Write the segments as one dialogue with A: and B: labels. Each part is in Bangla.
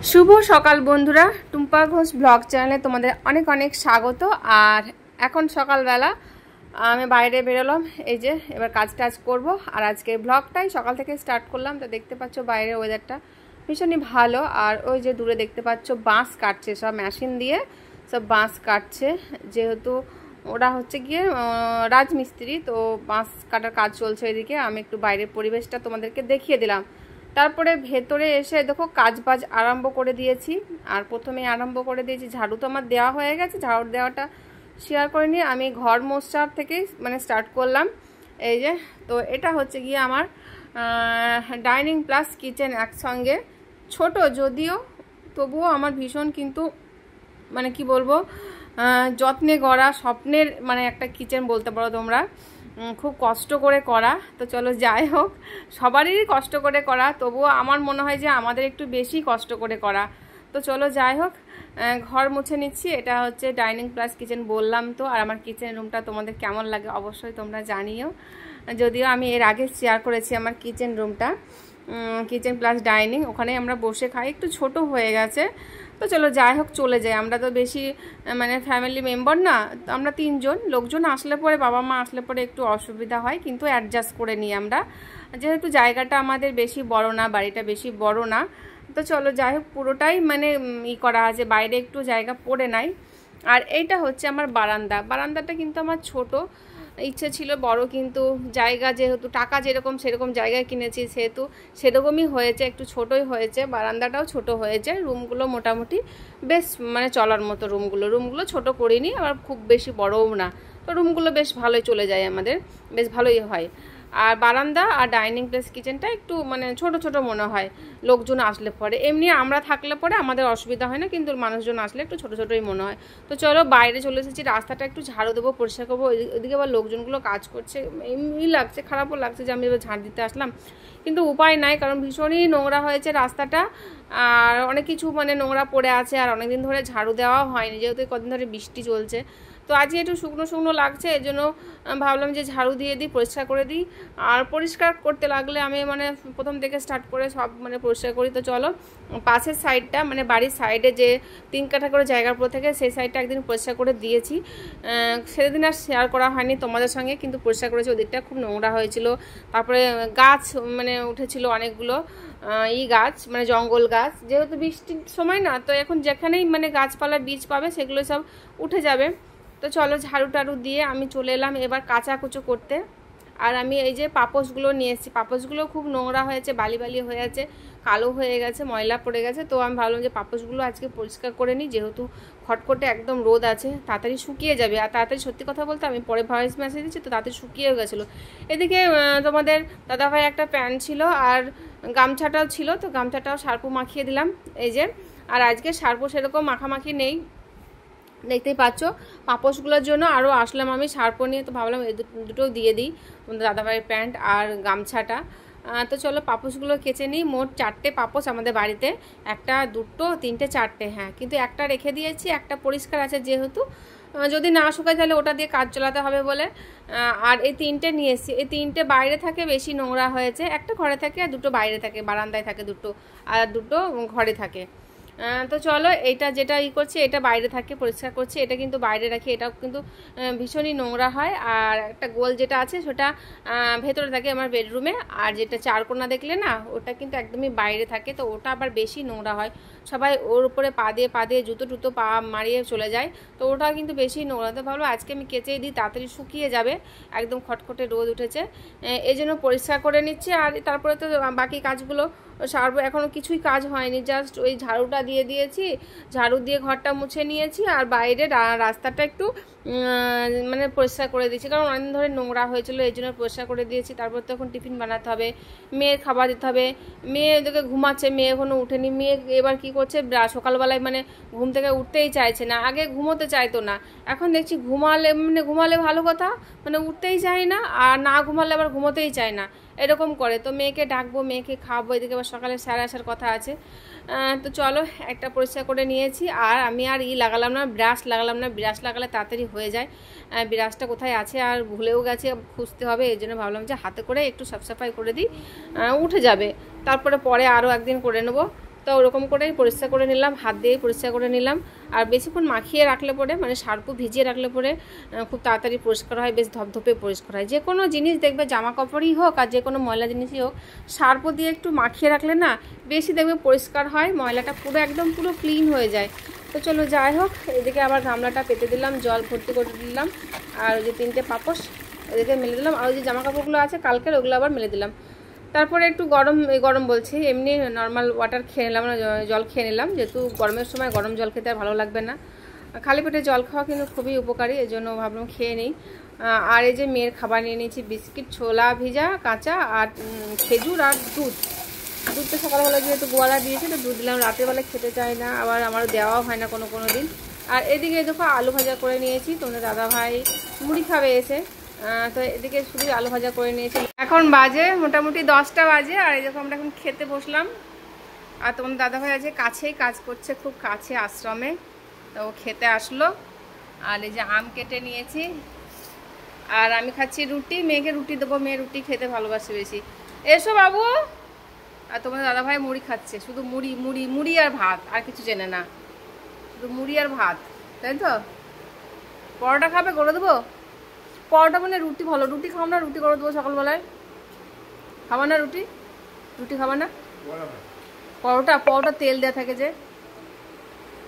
A: শুভ সকাল বন্ধুরা, টুম্পা ঘোষ ব্লগ চ্যানেলে তোমাদের অনেক অনেক স্বাগত। আর এখন সকালবেলা আমি বাইরে বেরোলাম, এই যে এবার কাজ টাজ করবো। আর আজকে ব্লগটাই সকাল থেকে স্টার্ট করলাম। তো দেখতে পাচ্ছ বাইরের ওয়েদারটা ভীষণই ভালো। আর ওই যে দূরে দেখতে পাচ্ছ বাঁশ কাটছে, সব মেশিন দিয়ে সব বাঁশ কাটছে, যেহেতু ওরা হচ্ছে গিয়ে রাজমিস্ত্রি, তো বাঁশ কাটার কাজ চলছে এদিকে। আমি একটু বাইরের পরিবেশটা তোমাদেরকে দেখিয়ে দিলাম। তারপরে ভেতরে এসে দেখো কাজবাজ আরম্ভ করে দিয়েছি। আর প্রথমে আরম্ভ করে দিয়েছি, ঝাড়ু তো আমার দেওয়া হয়ে গেছে, ঝাড়ু দেওয়াটা শেয়ার করে নিয়ে আমি ঘর মোছার থেকেই স্টার্ট করলাম। এই যে, তো এটা হচ্ছে গিয়ে আমার ডাইনিং প্লাস কিচেন একসঙ্গে, ছোট যদিও তবুও আমার ভীষণ কিন্তু কি বলবো, যত্নে গড়া স্বপ্নের একটা কিচেন বলতে পারো তোমরা। খুব কষ্ট করে করা। তো চলো যাই হোক, সবারই কষ্ট করে করা, তবুও আমার মনে হয় যে আমাদের একটু বেশি কষ্ট করে করা। তো চলো যাই হোক, ঘর মুছে নিচ্ছি। এটা হচ্ছে ডাইনিং প্লাস কিচেন বললাম তো। আর আমার কিচেন রুমটা তোমাদের কেমন লাগে অবশ্যই তোমরা জানিও, যদিও আমি এর আগে শেয়ার করেছি আমার কিচেন রুমটা। কিচেন প্লাস ডাইনিং, ওখানে আমরা বসে খাই, একটু ছোট হয়ে গেছে। তো চলো যাই হোক, চলে যাই। আমরা তো বেশি ফ্যামিলি মেম্বার না, তো আমরা 3 জন। লোকজন আসলে পরে, বাবা মা আসলে পরে একটু অসুবিধা হয়, কিন্তু অ্যাডজাস্ট করে নিই আমরা, যেহেতু জায়গাটা আমাদের বেশি বড় না, বাড়িটা বেশি বড় না। তো চলো যাই হোক, পুরোটাই করা আছে, বাইরে একটু জায়গা পড়ে নাই। আর এইটা হচ্ছে আমার বারান্দা। বারান্দাটা কিন্তু আমার ছোট, ইচ্ছে ছিল বড়, কিন্তু জায়গা যেহেতু, টাকা যেরকম সেরকম জায়গায় কিনেছি, সেহেতু সেরকমই হয়েছে, একটু ছোটই হয়েছে। বারান্দাটাও ছোট হয়েছে। রুমগুলো মোটামুটি বেশ চলার মতো। রুমগুলো ছোট করিনি, আবার খুব বেশি বড়ও না। তো রুমগুলো বেশ ভালোই চলে যায় আমাদের, বেশ ভালোই হয়। আর বারান্দা আর ডাইনিং প্লাস কিচেনটা একটু ছোট ছোট মনে হয় লোকজন আসলে পরে। এমনি আমরা থাকলে পরে আমাদের অসুবিধা হয় না, কিন্তু মানুষজন আসলে একটু ছোট ছোটই মনে হয়। তো চলো বাইরে চলে এসেছি, রাস্তাটা একটু ঝাড়ু দেবো, পরিষ্কার করবো। ওইদিকে আবার লোকজনগুলো কাজ করছে, এমনি লাগছে, খারাপও লাগছে যে আমি এবার ঝাড় দিতে আসলাম, কিন্তু উপায় নাই, কারণ ভীষণই নোংরা হয়েছে রাস্তাটা। আর অনেক কিছু নোংরা পড়ে আছে, আর অনেকদিন ধরে ঝাড়ু দেওয়াও হয়নি, যেহেতু কদিন ধরে বৃষ্টি চলছে। তো আজকে একটু শুকনো শুকনো লাগছে, এই জন্য ভাবলাম যে ঝাড়ু দিয়ে দিই, পরিষ্কার করে দিই। আর পরিষ্কার করতে লাগলে আমি প্রথম থেকে স্টার্ট করে সব পরিষ্কার করি। তো চলো, পাশের সাইডটা বাড়ির সাইডে যে 3 কাঠা করে জায়গার উপর থেকে, সেই সাইডটা একদিন পরিষ্কার করে দিয়েছি। সেদিন আর শেয়ার করা হয়নি তোমাদের সঙ্গে, কিন্তু পরিষ্কার করেছি। ওদিকটা খুব নোংরা হয়েছিল। তারপরে গাছ উঠেছিল অনেকগুলো, গাছ জঙ্গল গাছ, যেহেতু বৃষ্টির সময় না, তো এখন যেখানেই গাছপালা বীজ পাবে সেগুলো সব উঠে যাবে। তো চলো ঝাড়ু টাড়ু দিয়ে আমি চলে এলাম এবার কাচাকুচো করতে। আর আমি এই যে পাপোশগুলো নিয়ে এসেছি, পাপোশগুলো খুব নোংরা হয়েছে, বালি বালি হয়ে আছে, কালো হয়ে গেছে, ময়লা পড়ে গেছে। তো আমি ভাবলাম যে পাপোশগুলো আজকে পরিষ্কার করে নিই, যেহেতু খটখটে একদম রোদ আছে, তাড়াতাড়ি শুকিয়ে যাবে। আর তাড়াতাড়ি, সত্যি কথা বলতে আমি পরে ভয়েস মেসেজ দিচ্ছি, তো তাড়াতাড়ি শুকিয়েও গেছিলো। এদিকে তোমাদের দাদাভাই একটা প্যান্ট ছিল, আর গামছাটাও ছিল, তো গামছাটাও শার্পু মাখিয়ে দিলাম এই যে। আর আজকে শার্পু সেরকম মাখামাখি নেই, দেখতেই পাচ্ছ। পাপোশগুলোর জন্য আরও আসলাম আমি শার্পো নিয়ে, তো ভাবলাম এই দুটো দিয়ে দিই, দাদাভাইয়ের প্যান্ট আর গামছাটা। তো চলো পাপোশগুলো কেচে নিই। মোট 4টে পাপোশ আমাদের বাড়িতে, 1 2 3 4টে, হ্যাঁ, কিন্তু একটা রেখে দিয়েছি, একটা পরিষ্কার আছে, যেহেতু যদি না শুকায় তাহলে ওটা দিয়ে কাজ চালাতে হবে বলে। আর এই 3টে নিয়ে এসেছি। এই 3টে বাইরে থাকে, বেশি নোংরা হয়েছে। একটা ঘরে থাকে আর 2টো বাইরে থাকে, বারান্দায় থাকে 2টো, আর 2টো ঘরে থাকে। তো চলো, এইটা যেটা করছি এটা বাইরে থাকে, পরিষ্কার করছি। এটা কিন্তু বাইরে রাখি, এটাও কিন্তু ভীষণই নোংরা হয়। আর একটা গোল যেটা আছে সেটা ভেতরে থাকে আমার বেডরুমে, আর যেটা 4 কোণা দেখলে না, ওটা কিন্তু একদমই বাইরে থাকে, তো ওটা আবার বেশি নোংরা হয়। সবাই ওর উপরে পা দিয়ে জুতো টুতো পা মারিয়ে চলে যায়, তো ওটা কিন্তু বেশি নোংরা। তো ভাবলো আজকে আমি কেচেই দিই, তাড়াতাড়ি শুকিয়ে যাবে, একদম খটখটে রোদ উঠেছে, এই জন্য পরিষ্কার করে নিচ্ছি। আর তারপরে তো বাকি কাজগুলো সারবো, এখনও কিছুই কাজ হয়নি, জাস্ট ওই ঝাড়ুটা দিয়ে দিয়েছি, ঝাড়ু দিয়ে ঘরটা মুছে নিয়েছি। আর বাইরে রাস্তাটা একটু পরিষ্কার করে দিয়েছি, কারণ অনেকদিন ধরে নোংরা হয়েছিল, এই জন্য পরিষ্কার করে দিয়েছি। তারপর তো এখন টিফিন বানাতে হবে, মেয়ের খাবার দিতে হবে। মেয়ে এদিকে ঘুমাচ্ছে, মেয়ে এখনও উঠেনি। মেয়ে এবার কি করছে, সকালবেলায় ঘুম থেকে উঠতেই চাইছে না, আগে ঘুমোতে চাইতো না, এখন দেখছি ঘুমালে ভালো কথা, উঠতেই চায় না, আর না ঘুমালে আবার ঘুমোতেই চায় না, এরকম করে। তো মেয়েকে ডাকবো, মেয়েকে খাওয়াবো, এদিকে আবার সকালে স্যার আসার কথা আছে। তো চলো, একটা পরিষ্কার করে নিয়েছি। আর আমি আর লাগালাম না, ব্রাশ লাগালাম না, ব্রাশ লাগালে তাড়াতাড়ি হয়ে যায়। ব্রাশটা কোথায় আছে আর ভুলেও গেছে, খুঁজতে হবে, এই জন্য ভাবলাম যে হাতে করে একটু সাফ সাফাই করে দিই, উঠে যাবে, তারপরে পরে আরও একদিন করে নেবো। তো তো ওরকম করেই পরিষ্কার করে নিলাম, হাত দিয়েই পরিষ্কার করে নিলাম। আর বেশিক্ষণ মাখিয়ে রাখলে পরে মানে শার্পু ভিজিয়ে রাখলে পরে খুব তাড়াতাড়ি পরিষ্কার হয়, বেশ ধপধপে পরিষ্কার হয়। যে কোনো জিনিস দেখবে, জামা কাপড়ই হোক আর যে কোনো ময়লা জিনিসই হোক, শার্পু দিয়ে একটু মাখিয়ে রাখলে না বেশি দেখবে পরিষ্কার হয়, ময়লাটা পুরো একদম পুরো ক্লিন হয়ে যায়। তো চলো যাই হোক, এদিকে আবার গামলাটা পেতে দিলাম, জল ভর্তি করে দিলাম। আর ওই যে 3টে পাপোশ ওদিকে মেলে দিলাম। আর ওই যে জামা কাপড়গুলো আছে কালকের, ওগুলো আবার মেলে দিলাম। তারপরে একটু গরম বলছি, এমনি নর্মাল ওয়াটার খেয়ে নিলাম, জল খেয়ে নিলাম, যেহেতু গরমের সময় গরম জল খেতে আর ভালো লাগবে না। খালি পেটে জল খাওয়া কিন্তু খুবই উপকারী, এই জন্য ভাবলাম খেয়ে নিই। আর এই যে মেয়ের খাবার নিয়ে নিয়েছি, বিস্কিট, ছোলা ভিজা কাঁচা, আর খেজুর আর দুধ। দুধটা সকালবেলা যেহেতু গোয়ালা দিয়েছে তো দুধ দিলাম, রাতেরবেলা খেতে চাই না, আবার আমারও দেওয়াও হয় না কোনো দিন। আর এদিকে দেখো আলু ভাজা করে নিয়েছি, তোমাদের দাদাভাই মুড়ি খাবে এসে, তো এদিকে শুধু আলু ভাজা করে নিয়েছি। এখন বাজে মোটামুটি 10টা বাজে, আর এই দেখো আমরা এখন খেতে বসলাম। আর তোমাদের দাদাভাই আছে কাছেই কাজ করছে, খুব কাছে আশ্রমে, তো ও খেতে আসলো। আর এই যে আম কেটে নিয়েছি, আর আমি খাচ্ছি রুটি, মেয়েকে রুটি দেবো, মেয়ে রুটি খেতে ভালোবাসে বেশি। এসো বাবু। আর তোমাদের দাদাভাই মুড়ি খাচ্ছে, শুধু মুড়ি মুড়ি মুড়ি আর ভাত, আর কিছু চেনে না, শুধু মুড়ি আর ভাত, তাই তো? পরোটা খাবে, করে দেবো? পরোটা মানে রুটি, ভালো রুটি খাও না, রুটি করে দেবো সকালবেলায়। খাবা না রুটি? রুটি খাবা না? পরোটা তেল দেওয়া থাকে, যে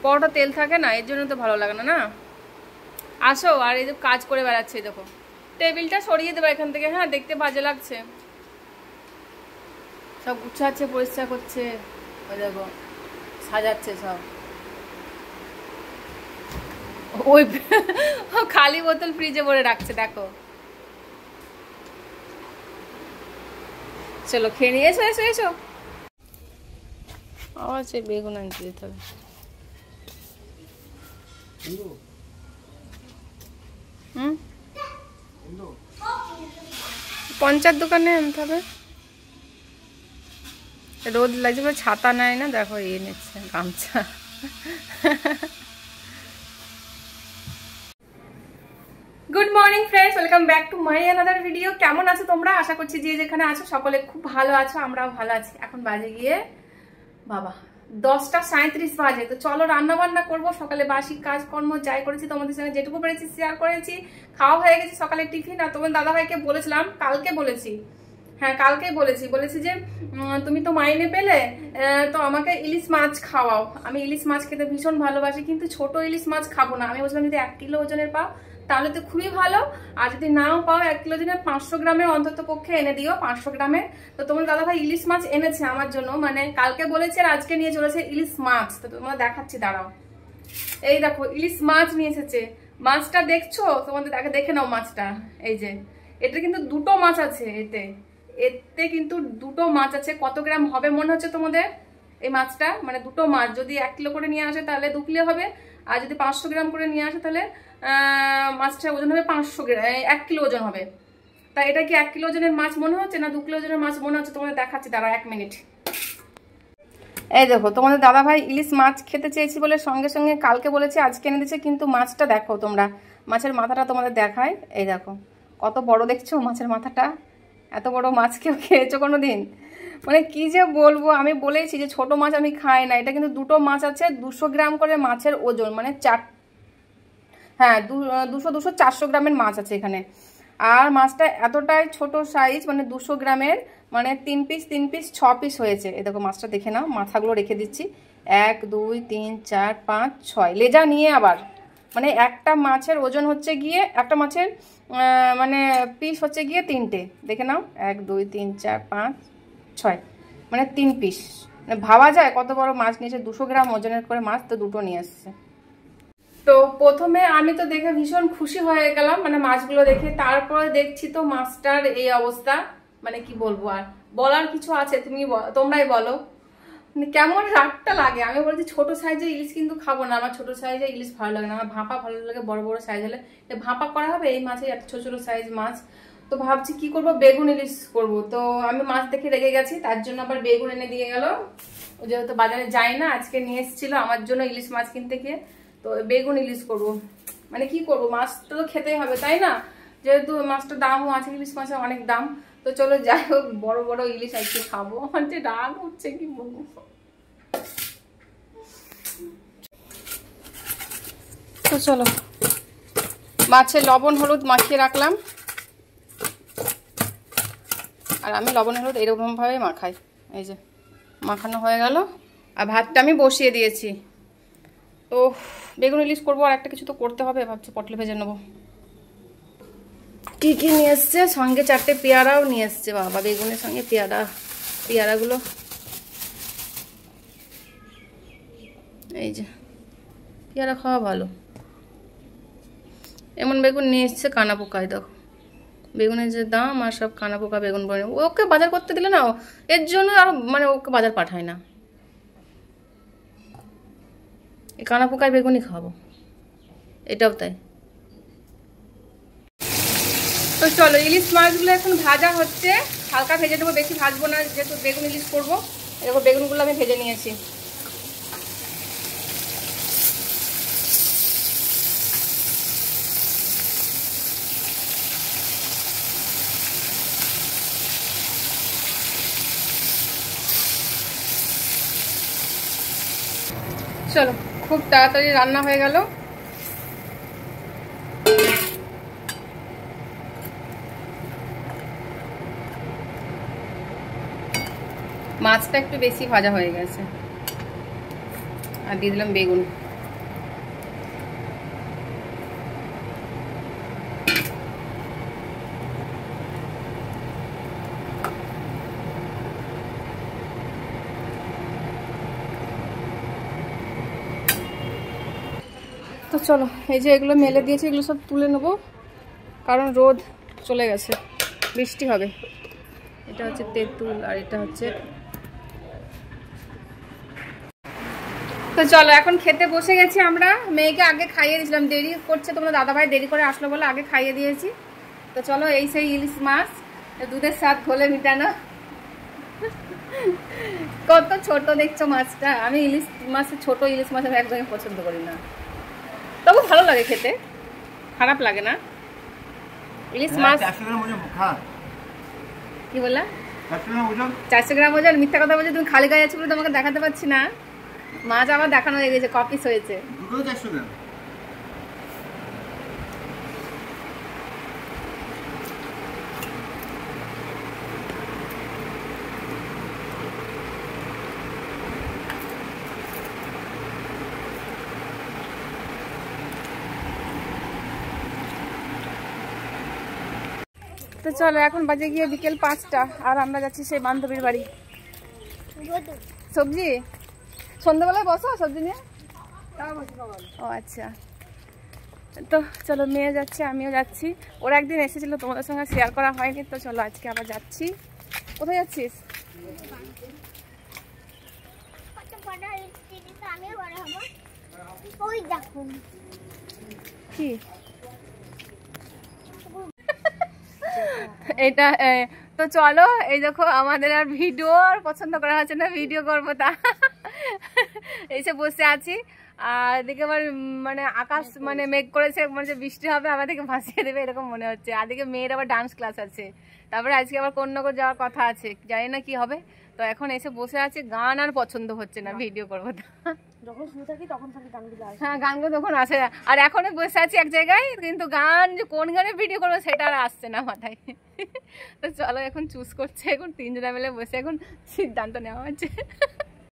A: পরোটা তেল থাকে না, এর জন্য তো ভালো লাগে না। না আসো। আর এই যে কাজ করে বেড়াচ্ছে, দেখো টেবিলটা সরিয়ে দেবো এখান থেকে, হ্যাঁ দেখতে বাজে লাগছে। সব গুছাচ্ছে, পরিষ্কার করছে, ওই দেখো সাজাচ্ছে সব। ওই খালি বোতল ফ্রিজে ভরে রাখছে, দেখো। চলো খেয়ে নিয়ে এসো এসো এসো। আবার সেই বেগুন আনতে যেতে হবে। পঞ্চায়েত দোকানে আনতে হবে। রোদ লাগছে বলে ছাতা নেয় না, দেখো এ নিচ্ছে গামছা। Good morning friends, welcome back to my another video. কেমন আছো তোমরা? আশা করছি যে যেখানে আছো সকলে খুব ভালো আছো, আমরাও ভালো আছি। এখন বাজে গিয়ে বাবা 10টা 37 বাজে। তো চলো রান্না বান্না করবো। সকালে বাসি কাজকর্ম যাই করেছি তোমাদের সঙ্গে যেটুকু পেরেছি শেয়ার করেছি। খাওয়া হয়ে গেছে সকালে টিফিন। আর তোমার দাদাভাইকে বলেছিলাম, কালকে বলেছি, হ্যাঁ কালকেই বলেছি যে তুমি তো মাইনে পেলে, তো আমাকে ইলিশ মাছ খাওয়াও। আমি ইলিশ মাছ খেতে ভীষণ ভালোবাসি, কিন্তু ছোট ইলিশ মাছ খাবো না। আমি বলছিলাম যদি 1 কিলো ওজনের পাও তাহলে তো খুবই ভালো, আর যদি নাও পাও 1 কিলো ওজনের 500 গ্রামের অন্তত পক্ষে এনে দিও, 500 গ্রামের। তো তোমার দাদাভাই ইলিশ মাছ এনেছে আমার জন্য, মানে কালকে বলেছে আর আজকে নিয়ে চলেছে ইলিশ মাছ। তো তোমার দেখাচ্ছি, দাঁড়াও। এই দেখো ইলিশ মাছ নিয়ে এসেছে। মাছটা দেখছো? তোমাদের দেখে নাও মাছটা। এই যে এটা কিন্তু 2টো মাছ আছে, এতে কিন্তু 2টো মাছ আছে। কত গ্রাম হবে মনে হচ্ছে তোমাদের এই মাছটা? মানে 2টো মাছ যদি 1 কিলো করে নিয়ে আসে তাহলে 2 কিলো হবে, আর যদি 500 গ্রাম করে নিয়ে আসে তাহলে মাছটার ওজন হবে 500 গ্রাম, 1 কিলো ওজন হবে। তা এটা কি 1 কিলো ওজনের মাছ মনে হচ্ছে না 2 কিলো ওজনের মাছ মনে হচ্ছে? তোমাদের দেখাচ্ছি, দাঁড়াও 1 মিনিট। এই দেখো তোমাদের দাদাভাই ইলিশ মাছ খেতে চেয়েছি বলে সঙ্গে সঙ্গে কালকে বলেছে আজকে এনে দিচ্ছে, কিন্তু মাছটা দেখো তোমরা, মাছের মাথাটা তোমাদের দেখায়। এই দেখো কত বড় দেখছো মাছের মাথাটা। এত বড় মাছ কেউ খেয়েছো কোনো দিন? মানে কি যে বলবো, আমি বলেছি যে ছোট মাছ আমি খাই না। এটা কিন্তু 2টো মাছ আছে, 200 গ্রাম করে মাছের ওজন, মানে 200-400 গ্রামের মাছ আছে এখানে। আর মাছটা এতটাই ছোট সাইজ, মানে 200 গ্রামের, মানে 3 পিস 6 পিস হয়েছে। এই দেখো মাছটা দেখে নাও, মাথাগুলো রেখে দিচ্ছি। 1 2 3 4 5 6 লেজা নিয়ে আবার, মানে একটা মাছের ওজন হচ্ছে গিয়ে, একটা মাছের মানে পিস হচ্ছে গিয়ে 3টে। দেখে নাও 1 2 3 4 5 6, মানে 3 পিস। মানে ভাবা যায় কত বড় মাছ নিয়েছে, 200 গ্রাম ওজনের করে মাছ, তো 2টো নিয়ে এসছে। তো প্রথমে আমি তো দেখে ভীষণ খুশি হয়ে গেলাম, মানে মাছগুলো দেখে। তারপরে দেখছি তো মাছটার এই অবস্থা, মানে কি বলবো, আর বলার কিছু আছে? তোমরাই বলো। কেমন রাগটা লাগে। আমি বলছি ছোট সাইজের ইলিশ কিন্তু খাবো না, আমার ছোট সাইজের ইলিশ ভালো লাগে না, আমার ভাপা ভালো লাগে, বড় বড় সাইজ হলে ভাপা করা হবে। এই মাছের এত ছোট ছোট সাইজ মাছ, তো ভাবছি কি করব, বেগুন ইলিশ করব। তো আমি মাছ দেখে রেগে গেছি, তার জন্য আবার বেগুন এনে দিয়ে গেল। যেহেতু বাজারে যাই না, আজকে নিয়ে এসেছিল আমার জন্য ইলিশ মাছ কিনতে গিয়ে, তো বেগুন ইলিশ করব। মানে কি করব, মাছটা তো খেতেই হবে তাই না, যেহেতু মাছটার দামও আছে, ইলিশ মাছের অনেক দাম। তো চলো যাই হোক, বড় বড় ইলিশ আজকে খাবো। আমার যে রাগ হচ্ছে কি বলবো। তো চলো মাছের লবণ হলুদ মাখিয়ে রাখলাম, আর আমি লবণ হলুদ এরকমভাবে মাখাই। এই যে মাখানো হয়ে গেল, আর ভাতটা আমি বসিয়ে দিয়েছি। তো বেগুন ইলিশ করবো, আর একটা কিছু তো করতে হবে, ভাবছি পটল ভেজে নেবো। কী কী নিয়ে এসছে, সঙ্গে 4টে পেয়ারাও নিয়ে এসছে বাবা, বেগুনের সঙ্গে পেয়ারাগুলো এই যে পেয়ারা খাওয়া ভালো। এমন বেগুন নিয়ে এসছে কানা পোকায়, দেখো বেগুনের যে দাম, আর সব কানা পোকা বেগুন বনে। ওকে বাজার করতে দিলে না, এর জন্য আরো মানে ওকে বাজার পাঠায় না, এই কানা পোকায় বেগুনই খাবো, এটাও তাই। তো চলো ইলিশ মাছগুলো এখন ভাজা হচ্ছে, হালকা ভেজে দেবো, বেশি ভাজবো না, যেহেতু বেগুন ইলিশ করবো। এরকম বেগুনগুলো আমি ভেজে নিয়েছি। চলো খুব তাড়াতাড়ি রান্না হয়ে গেল। মাছটা একটু বেশি ভাজা হয়ে গেছে, আর দিয়ে দিলাম বেগুন। তো চলো এই যে এগুলো মেলে দিয়েছি, এগুলো সব তুলে নেবো, কারণ রোদ চলে গেছে, বৃষ্টি হবে। এটা হচ্ছে তেঁতুল, আর এটা হচ্ছে। তো চলো এখন খেতে বসে গেছি আমরা। মেয়েকে আগে খাইয়ে দিয়েছিলাম, দেরি করছে, তোমরা দাদাভাই দেরি করে আসলো বলে আগে খাইয়ে দিয়েছি। তো চলো এই সেই ইলিশ মাছ, দুধের স্বাদ ঘোলে মিটানো। কত ছোট দেখছো মাছটা, আমি ইলিশ মাছের ছোট ইলিশ মাছ আমি একদমই পছন্দ করি না, তবু ভালো লাগে খেতে, খারাপ লাগে না। ইলিশ মাছ কি বললা, 400 গ্রাম ওজন? মিথ্যা কথা বলছো তুমি, খালি গায়ে আছে বলে তোমাকে দেখাতে পাচ্ছি না। মাছ আবার দেখানো হয়ে গেছে, কপিস হয়েছে। তো চলো এখন বাজে গিয়ে বিকেল 5টা, আর আমরা যাচ্ছি সেই বান্ধবীর বাড়ি। সবজি সন্ধ্যাবেলায় বসো সবজি নিয়ে? ও আচ্ছা, তো চলো মেয়ে যাচ্ছে, আমিও যাচ্ছি। ওরা একদিন এসেছিল, তোমাদের সঙ্গে শেয়ার করা হয়নি, তো চলো আজকে আবার যাচ্ছি। কোথায় যাচ্ছিস? কি এটা? তো চলো এই দেখো আমাদের আর ভিডিও আর পছন্দ করা হচ্ছে না, ভিডিও করবো তা এসে বসে আছি। আর এদিকে আবার মানে আকাশ মানে মেঘ করেছে, মানে বৃষ্টি হবে, আমাদেরকে ভাসিয়ে দেবে এরকম মনে হচ্ছে। আদিকে মেয়ের আবার ডান্স ক্লাস আছে, তারপরে আজকে আবার কন্যাগর যাওয়ার কথা আছে, জানি না কি হবে। তো এখন এসে বসে আছি, গান আর পছন্দ হচ্ছে না, ভিডিও করবো তা। যখন শুনে থাকি তখন গানগুলো আসে, হ্যাঁ গানগুলো তখন আসে। আর এখনো বসে আছি এক জায়গায়, কিন্তু গান যে কোন গানে ভিডিও করবো সেটা আর আসছে না মাথায়। তো চলো এখন চুজ করছে, এখন 3 জনে মিলে বসে এখন সিদ্ধান্ত নেওয়া হচ্ছে।